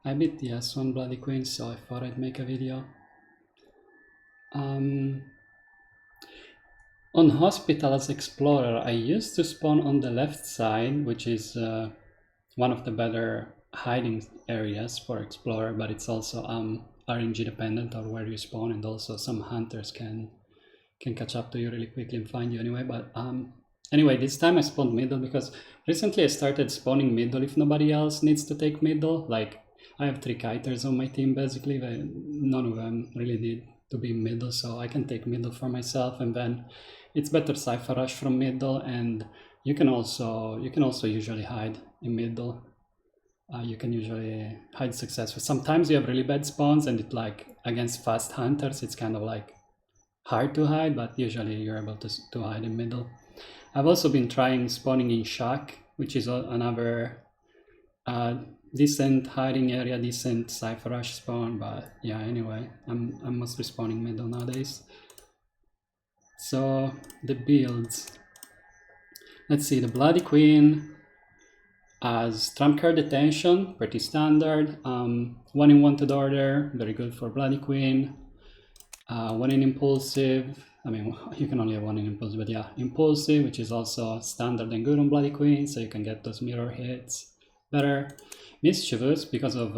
I beat the S1 Bloody Queen, so I thought I'd make a video. On Hospital as Explorer, I used to spawn on the left side, which is one of the better hiding areas for Explorer, but it's also RNG dependent on where you spawn, and also some hunters can catch up to you really quickly and find you anyway. But anyway, this time I spawned middle because recently I started spawning middle if nobody else needs to take middle. Like, I have 3 kiters on my team basically, none of them really need to be middle, so I can take middle for myself, and then it's better Cipher rush from middle, and you can also usually hide in middle. You can usually hide successfully. Sometimes you have really bad spawns, and it like against fast hunters, it's kind of like hard to hide, but usually you're able to hide in middle. I've also been trying spawning in Shack, which is another decent hiding area, decent Cipher rush spawn, but yeah, anyway, I'm mostly spawning middle nowadays. So the builds, let's see, the Bloody Queen has trump card detention, pretty standard. 1 in 1 to the order, very good for Bloody Queen. 1 in impulsive, I mean, you can only have 1 in impulsive, but yeah, impulsive, which is also standard and good on Bloody Queen, so you can get those mirror hits better. Mischievous because of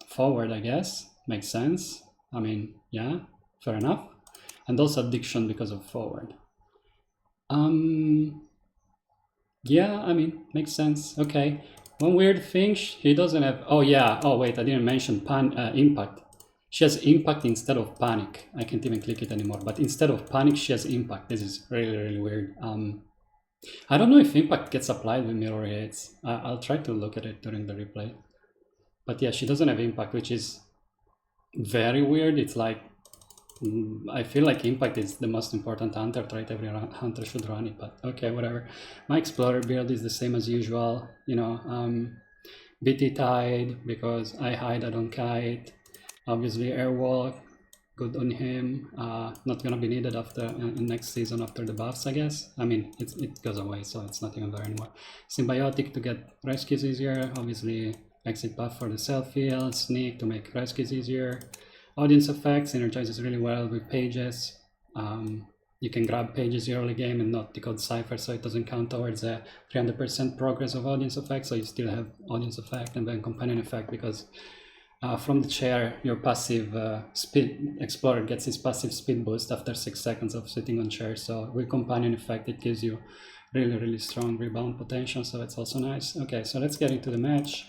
forward, I guess, makes sense. I mean, yeah, fair enough. And also addiction because of forward. Yeah, I mean, makes sense. Okay. One weird thing, he doesn't have... Oh yeah, oh wait, I didn't mention impact. She has impact instead of panic. I can't even click it anymore, but instead of panic, she has impact. This is really, really weird. I don't know if impact gets applied with mirror hits. I'll try to look at it during the replay. But yeah, she doesn't have impact, which is very weird. It's like, I feel like impact is the most important hunter trait. Every hunter should run it, but okay, whatever. My Explorer build is the same as usual. You know, BT Tide, because I hide, I don't kite. Obviously Airwalk, good on him. Not gonna be needed after next season after the buffs, I guess. I mean, it goes away, so it's not even there anymore. Symbiotic to get rescues easier. Obviously, exit buff for the self-heal. Sneak to make rescues easier. Audience effects energizes really well with pages. You can grab pages early game and not decode Cipher, so it doesn't count towards a 300% progress of audience effect, so you still have audience effect, and then companion effect, because from the chair, your passive speed Explorer gets his passive speed boost after 6 seconds of sitting on chair. So with companion effect, it gives you really, really strong rebound potential. So it's also nice. Okay, so let's get into the match.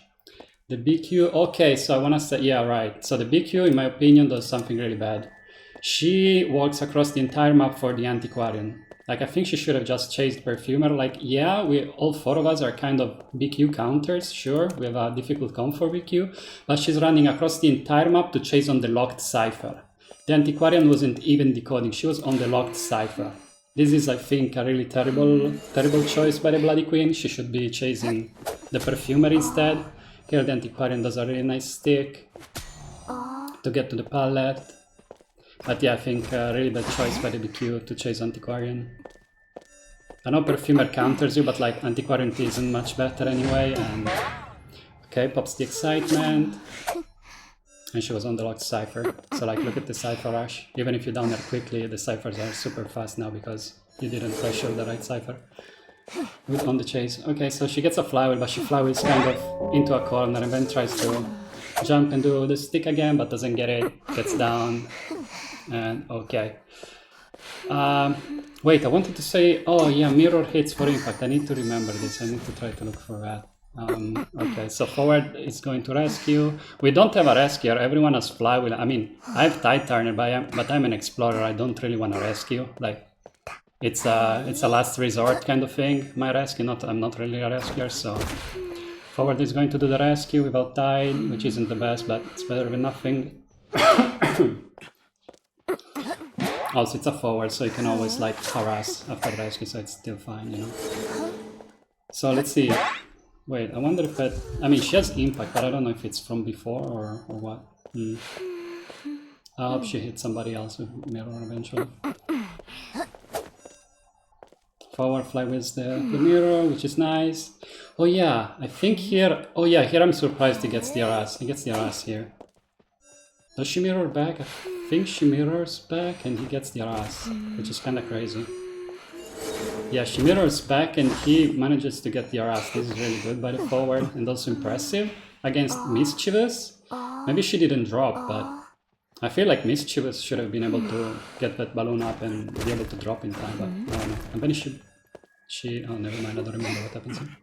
The BQ, okay, so I want to say, yeah, right. So the BQ, in my opinion, does something really bad. She walks across the entire map for the Antiquarian. Like, I think she should have just chased Perfumer. Like, yeah, all 4 of us are kind of BQ counters, sure. We have a difficult comp for BQ, but she's running across the entire map to chase on the locked Cipher. The Antiquarian wasn't even decoding, she was on the locked Cipher. This is, I think, a really terrible choice by the Bloody Queen. She should be chasing the Perfumer instead. Here the Antiquarian does a really nice stick to get to the pallet. But yeah, I think really bad choice by the BQ to chase Antiquarian. I know Perfumer counters you, but like Antiquarian isn't much better anyway. And okay, pops the excitement. And she was on the locked Cipher. So like, look at the Cipher rush. Even if you down her quickly, the Ciphers are super fast now because you didn't pressure the right Cipher. Good on the chase. Okay, so she gets a flywheel, but she flywheels kind of into a corner and then tries to jump and do the stick again, but doesn't get it. Gets down. And okay. Wait, I wanted to say, oh yeah, mirror hits for impact. I need to remember this. I need to try to look for that. Okay, so forward is going to rescue. We don't have a rescuer. Everyone has flywheel. I mean, I have Tide Turner, but I'm an explorer. I don't really want to rescue. Like, it's a last resort kind of thing. My rescue, I'm not really a rescuer, so forward is going to do the rescue without Tide, which isn't the best, but it's better than nothing. Also, it's a forward, so you can always like harass after rescue, so it's still fine, you know. So let's see. Wait, I wonder if I mean, she has impact, but I don't know if it's from before or what. I hope she hits somebody else with mirror eventually. forward flywheels the mirror, which is nice. Oh yeah, I think here, oh yeah, here I'm surprised he gets the RS. He gets the RS here. Does she mirror back? I think she mirrors back and he gets the RS, which is kind of crazy. Yeah, she mirrors back and he manages to get the RS. This is really good by the forward and also impressive against Mischievous. Maybe she didn't drop, but I feel like Mischievous should have been able to get that balloon up and be able to drop in time, but I don't know. And then oh, never mind, I don't remember what happens here.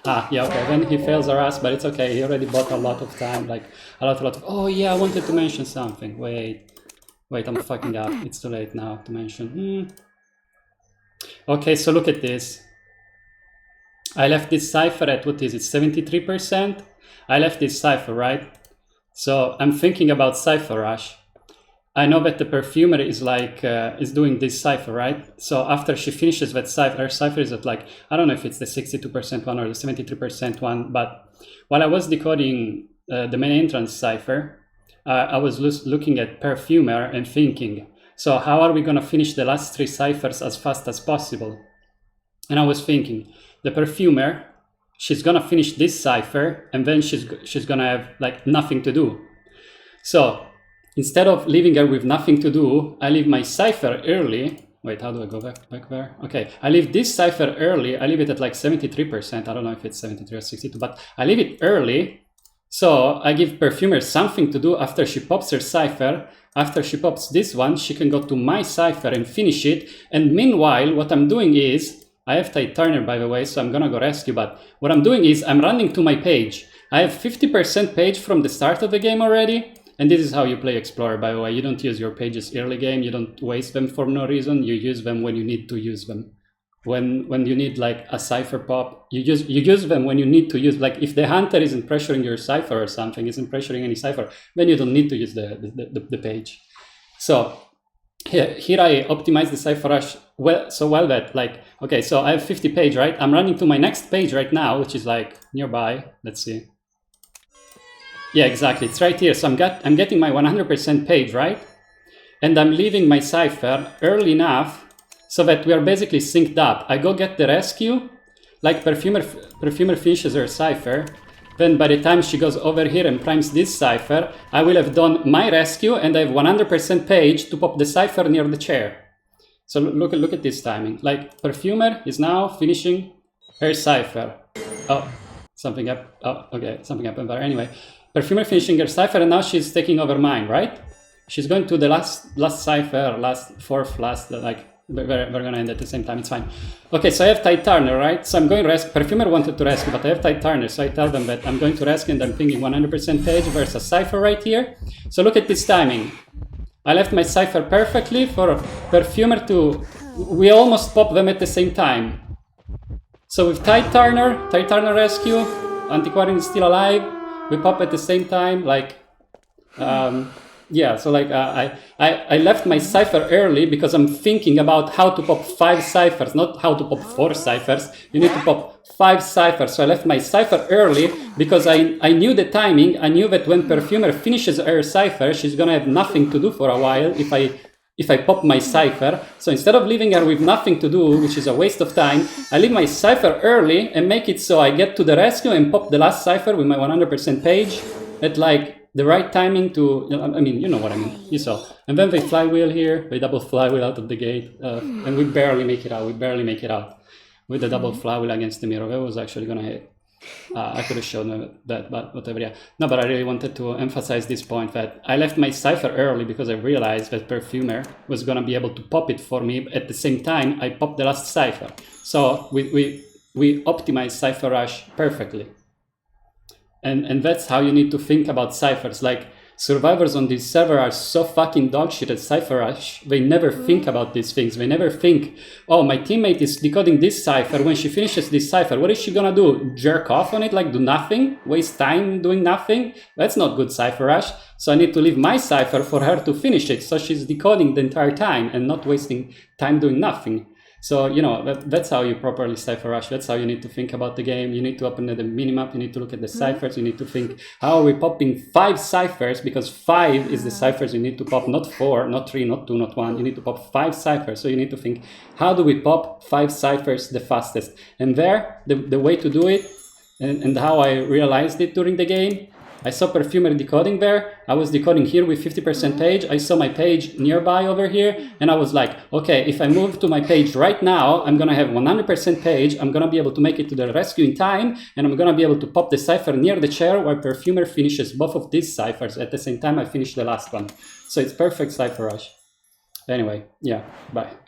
Ah, yeah, okay, then he fails RS, but it's okay. He already bought a lot of time, like a lot of, oh yeah, I wanted to mention something. Wait, I'm fucking up. It's too late now to mention. Okay, so look at this. I left this Cipher at, what is it, 73%? I left this Cipher, right? So I'm thinking about Cipher Rush. I know that the perfumer is like, is doing this Cipher, right? So after she finishes that Cipher, her Cipher is at like, I don't know if it's the 62% one or the 73% one, but while I was decoding the main entrance Cipher, I was looking at perfumer and thinking, so how are we gonna finish the last 3 ciphers as fast as possible? And I was thinking, the perfumer, she's gonna finish this cipher and then she's gonna have like nothing to do. So instead of leaving her with nothing to do, I leave my cipher early. Wait, how do I go back there? Okay, I leave this cipher early. I leave it at like 73%. I don't know if it's 73 or 62, but I leave it early. So I give perfumer something to do after she pops her cipher. After she pops this one, she can go to my cipher and finish it. And meanwhile, what I'm doing is, I have tight turner, by the way, so I'm gonna go rescue, but what I'm doing is I'm running to my page. I have 50% page from the start of the game already. And this is how you play Explorer, by the way. You don't use your pages early game. You don't waste them for no reason. You use them when you need to use them. When you need like a cipher pop, you use them when you need to use, like if the hunter isn't pressuring your cipher or something, isn't pressuring any cipher, then you don't need to use the page. So here I optimize the cipher rush so well that like, okay, so I have 50 page, right? I'm running to my next page right now, which is like nearby. Let's see. Yeah, exactly. It's right here. So I'm getting my 100% page, right? And I'm leaving my cipher early enough so that we are basically synced up. I go get the rescue, like perfumer finishes her cipher. Then by the time she goes over here and primes this cipher, I will have done my rescue and I have 100% page to pop the cipher near the chair. So look at this timing. Like perfumer is now finishing her cipher. Oh, something up. Oh, okay, something happened there. Anyway, perfumer finishing her cipher and now she's taking over mine, right? She's going to the last cipher, fourth last, like we're gonna end at the same time. It's fine. Okay, so I have tight turner, right? So I'm going rescue. Perfumer wanted to rescue, but I have tight turner, so I tell them that I'm going to rescue and I'm pinging 100% page versus cipher right here. So look at this timing. I left my cipher perfectly for perfumer to. We almost pop them at the same time. So with tight turner rescue, Antiquarian is still alive. We pop at the same time, like. Yeah, so like I left my cipher early because I'm thinking about how to pop 5 ciphers, not how to pop 4 ciphers. You need to pop 5 ciphers. So I left my cipher early because I knew the timing. I knew that when perfumer finishes her cipher, she's gonna have nothing to do for a while if I pop my cipher. So instead of leaving her with nothing to do, which is a waste of time, I leave my cipher early and make it so I get to the rescue and pop the last cipher with my 100% page at like the right timing to, I mean, you know what I mean, you saw. And then they flywheel here, they double flywheel out of the gate, and we barely make it out with the double flywheel against the mirror. That was actually gonna hit. I could have shown that, but whatever, yeah. No, but I really wanted to emphasize this point that I left my cipher early because I realized that perfumer was gonna be able to pop it for me at the same time I popped the last cipher. So we optimize cipher rush perfectly. And that's how you need to think about ciphers. Like, survivors on this server are so fucking dogshit at Cipher Rush. They never think about these things. They never think, oh, my teammate is decoding this cipher. When she finishes this cipher, what is she gonna do? Jerk off on it? Like, do nothing? Waste time doing nothing? That's not good Cipher Rush. So I need to leave my cipher for her to finish it. So she's decoding the entire time and not wasting time doing nothing. So, you know, that's how you properly cipher rush. That's how you need to think about the game. You need to open the minimap. You need to look at the ciphers. You need to think, how are we popping 5 ciphers? Because 5 is the ciphers you need to pop, not 4, not 3, not 2, not 1. You need to pop 5 ciphers. So you need to think, how do we pop 5 ciphers the fastest? And there, the way to do it, and how I realized it during the game, I saw Perfumer decoding there. I was decoding here with 50% page. I saw my page nearby over here. And I was like, okay, if I move to my page right now, I'm going to have 100% page. I'm going to be able to make it to the rescue in time. And I'm going to be able to pop the cipher near the chair while Perfumer finishes both of these ciphers. At the same time, I finish the last one. So it's perfect cipher rush. Anyway, yeah, bye.